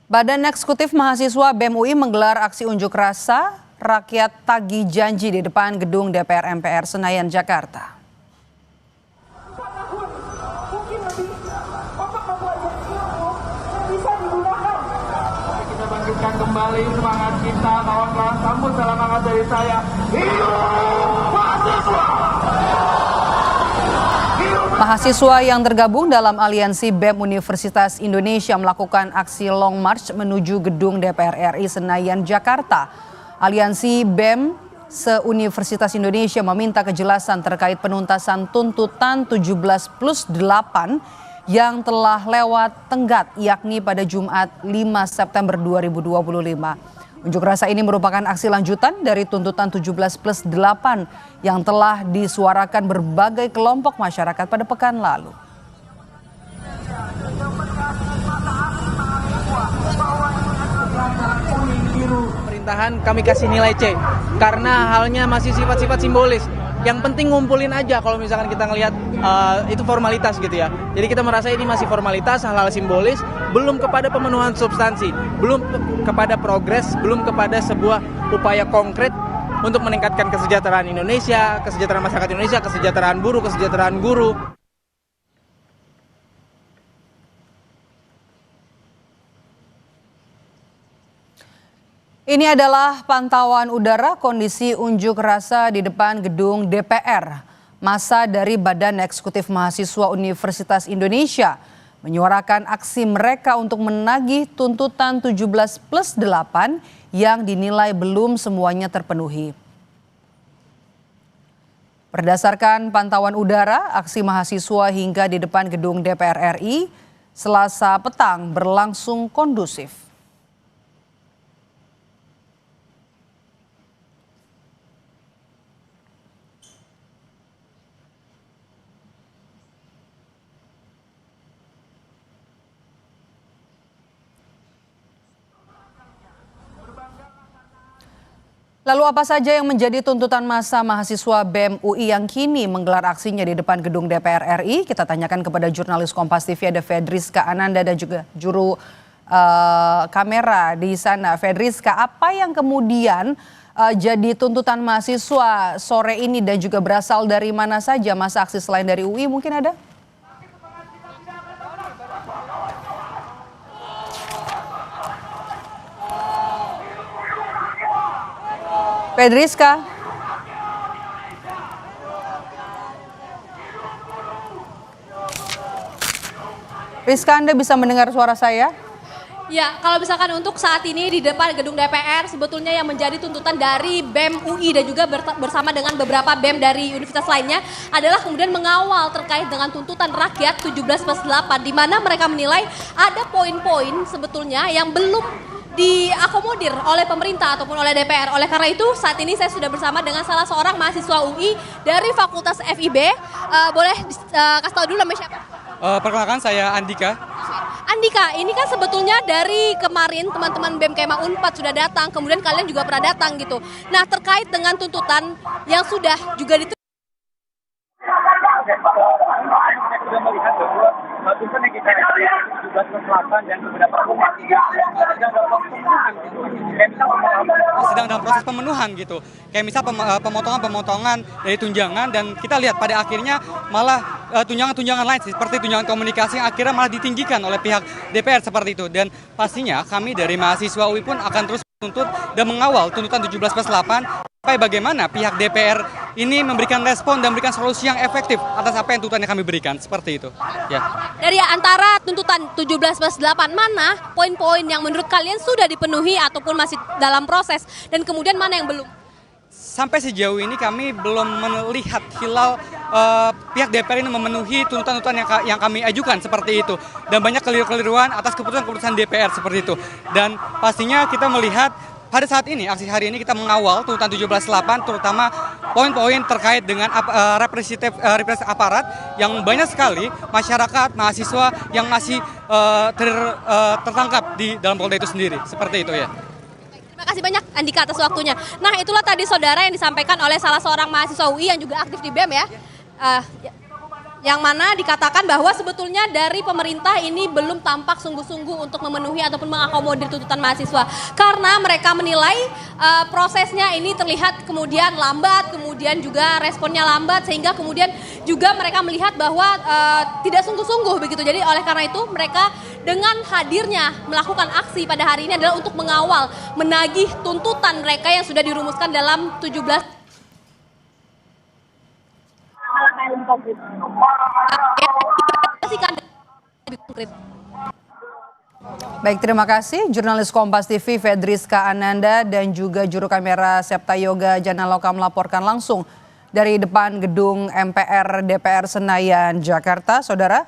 Badan Eksekutif Mahasiswa BEM UI menggelar aksi unjuk rasa rakyat tagih janji di depan gedung DPR MPR Senayan, Jakarta. Kita bangkitkan kembali semangat kita, kawan-kawan, sambut salam hangat dari saya. Hidup mahasiswa! Mahasiswa yang tergabung dalam aliansi BEM Universitas Indonesia melakukan aksi long march menuju gedung DPR RI Senayan, Jakarta. Aliansi BEM se-Universitas Indonesia meminta kejelasan terkait penuntasan tuntutan 17+8 yang telah lewat tenggat, yakni pada Jumat 5 September 2025. Unjuk rasa ini merupakan aksi lanjutan dari tuntutan 17+8 yang telah disuarakan berbagai kelompok masyarakat pada pekan lalu. Pemerintahan kami kasih nilai C karena halnya masih sifat-sifat simbolis. Yang penting ngumpulin aja kalau misalkan kita ngelihat itu formalitas gitu ya. Jadi kita merasa ini masih formalitas, hal-hal simbolis, belum kepada pemenuhan substansi, belum kepada progres, belum kepada sebuah upaya konkret untuk meningkatkan kesejahteraan Indonesia, kesejahteraan masyarakat Indonesia, kesejahteraan buruh, kesejahteraan guru. Ini adalah pantauan udara kondisi unjuk rasa di depan gedung DPR. Massa dari Badan Eksekutif Mahasiswa Universitas Indonesia menyuarakan aksi mereka untuk menagih tuntutan 17+8 yang dinilai belum semuanya terpenuhi. Berdasarkan pantauan udara, aksi mahasiswa hingga di depan gedung DPR RI Selasa petang berlangsung kondusif. Lalu apa saja yang menjadi tuntutan massa mahasiswa BEM UI yang kini menggelar aksinya di depan gedung DPR RI? Kita tanyakan kepada jurnalis Kompas TV ada Fedriska Ananda dan juga juru kamera di sana. Fedriska, apa yang kemudian jadi tuntutan mahasiswa sore ini dan juga berasal dari mana saja masa aksi selain dari UI mungkin ada? Fedriska. Rizka, Anda bisa mendengar suara saya? Ya, kalau misalkan untuk saat ini di depan gedung DPR sebetulnya yang menjadi tuntutan dari BEM UI dan juga bersama dengan beberapa BEM dari universitas lainnya adalah kemudian mengawal terkait dengan tuntutan rakyat 17+8 di mana mereka menilai ada poin-poin sebetulnya yang belum diakomodir oleh pemerintah ataupun oleh DPR. Oleh karena itu saat ini saya sudah bersama dengan salah seorang mahasiswa UI dari Fakultas FIB. Boleh kasih tahu dulu namanya siapa? Perkenalkan saya Andika. Andika, ini kan sebetulnya dari kemarin teman-teman BEM Kema Unpad sudah datang, kemudian kalian juga pernah datang gitu. Nah, terkait dengan tuntutan yang sudah juga sudah melihat bahwa tuntutan yang kita lihat 17+8 dan beberapa sedang dalam proses pemenuhan gitu. Kayak misal pemotongan dari tunjangan dan kita lihat pada akhirnya malah tunjangan-tunjangan lain seperti tunjangan komunikasi yang akhirnya malah ditinggikan oleh pihak DPR seperti itu. Dan pastinya kami dari mahasiswa UI pun akan terus menuntut dan mengawal tuntutan 17+8 sampai bagaimana pihak DPR ini memberikan respon dan memberikan solusi yang efektif atas apa yang tuntutan yang kami berikan, seperti itu. Ya. Dari antara tuntutan 17+8 mana poin-poin yang menurut kalian sudah dipenuhi ataupun masih dalam proses dan kemudian mana yang belum? Sampai sejauh ini kami belum melihat hilal pihak DPR ini memenuhi tuntutan-tuntutan yang kami ajukan seperti itu. Dan banyak keliru-keliruan atas keputusan-keputusan DPR seperti itu. Dan pastinya kita melihat pada saat ini, aksi hari ini kita mengawal tuntutan 17+8 terutama poin-poin terkait dengan represi aparat yang banyak sekali masyarakat, mahasiswa yang masih tertangkap di dalam Polda itu sendiri. Seperti itu ya. Terima kasih banyak Andika atas waktunya. Nah, itulah tadi saudara yang disampaikan oleh salah seorang mahasiswa UI yang juga aktif di BEM ya. yang mana dikatakan bahwa sebetulnya dari pemerintah ini belum tampak sungguh-sungguh untuk memenuhi ataupun mengakomodir tuntutan mahasiswa. Karena mereka menilai prosesnya ini terlihat kemudian lambat, kemudian juga responnya lambat, sehingga kemudian juga mereka melihat bahwa tidak sungguh-sungguh begitu. Jadi oleh karena itu mereka dengan hadirnya melakukan aksi pada hari ini adalah untuk mengawal, menagih tuntutan mereka yang sudah dirumuskan dalam 17 Baik, terima kasih jurnalis Kompas TV Fedriska Ananda dan juga juru kamera Septa Yoga Janaloka melaporkan langsung dari depan gedung MPR DPR Senayan, Jakarta. Saudara,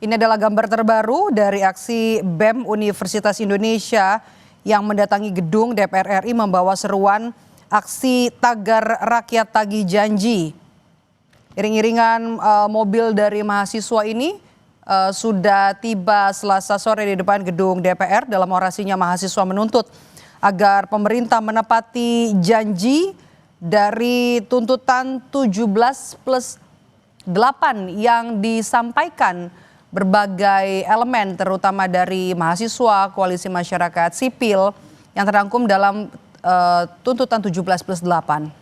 ini adalah gambar terbaru dari aksi BEM Universitas Indonesia yang mendatangi gedung DPR RI membawa seruan aksi tagar rakyat tagih janji. Iring-iringan mobil dari mahasiswa ini sudah tiba Selasa sore di depan gedung DPR. Dalam orasinya mahasiswa menuntut agar pemerintah menepati janji dari tuntutan 17+8 yang disampaikan berbagai elemen terutama dari mahasiswa, koalisi masyarakat sipil yang terangkum dalam tuntutan 17+8.